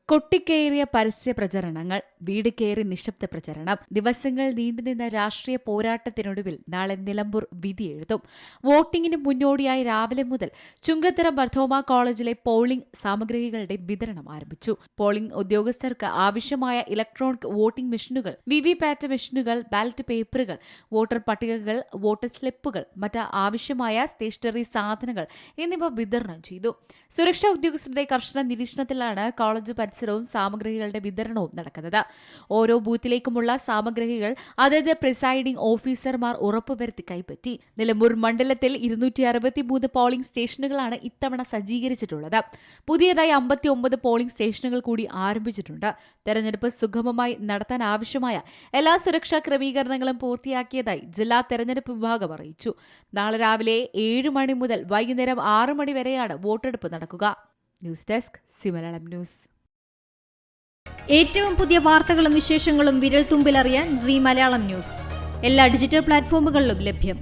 കൊട്ടിക്കയറിയ പരസ്യ പ്രചരണങ്ങൾ, വീട് കയറി നിശബ്ദ പ്രചരണം, ദിവസങ്ങൾ നീണ്ടുനിന്ന രാഷ്ട്രീയ പോരാട്ടത്തിനൊടുവിൽ നാളെ നിലമ്പൂർ വിധിയെഴുതും. വോട്ടിംഗിന് മുന്നോടിയായി രാവിലെ മുതൽ ചുങ്കത്തറ മർത്തോമ കോളേജിലെ പോളിംഗ് സാമഗ്രികളുടെ വിതരണം ആരംഭിച്ചു. പോളിംഗ് ഉദ്യോഗസ്ഥർക്ക് ആവശ്യമായ ഇലക്ട്രോണിക് വോട്ടിംഗ് മെഷീനുകൾ, വിവിപാറ്റ് മെഷീനുകൾ, ബാലറ്റ് പേപ്പറുകൾ, വോട്ടർ പട്ടികകൾ, വോട്ടർ സ്ലിപ്പുകൾ, മറ്റ് ആവശ്യമായ സ്റ്റേഷനറി സാധനങ്ങൾ എന്നിവ വിതരണം ചെയ്തു. സുരക്ഷാ ഉദ്യോഗസ്ഥരുടെ കർശന നിരീക്ഷണത്തിലാണ് കോളേജ് പരിസരവും സാമഗ്രികളുടെ വിതരണവും നടക്കുന്നത്. ഓരോ ബൂത്തിലേക്കുമുള്ള സാമഗ്രികൾ അതത് പ്രിസൈഡിംഗ് ഓഫീസർമാർ ഉറപ്പുവരുത്തി കൈപ്പറ്റി. നിലമ്പൂർ മണ്ഡലത്തിൽ 263 പോളിംഗ് സ്റ്റേഷനുകളാണ് ഇത്തവണ സജ്ജീകരിച്ചിട്ടുള്ളത്. പുതിയതായി 59 പോളിംഗ് സ്റ്റേഷനുകൾ കൂടി ആരംഭിച്ചിട്ടുണ്ട്. തെരഞ്ഞെടുപ്പ് സുഗമമായി നടത്താൻ ആവശ്യമായ എല്ലാ സുരക്ഷാ ക്രമീകരണങ്ങളും പൂർത്തിയാക്കിയതായി ജില്ലാ തെരഞ്ഞെടുപ്പ് വിഭാഗം അറിയിച്ചു. നാളെ രാവിലെ 7 മണി മുതൽ വൈകുന്നേരം 6 മണി വരെയാണ് വോട്ടെടുപ്പ് നടക്കുക. News desk C Malayalam news. ഏറ്റവും പുതിയ വാർത്തകളും വിശേഷങ്ങളും വിരൽത്തുമ്പിലറിയാൻ സി മലയാളം ന്യൂസ് എല്ലാ ഡിജിറ്റൽ പ്ലാറ്റ്ഫോമുകളിലും ലഭ്യം.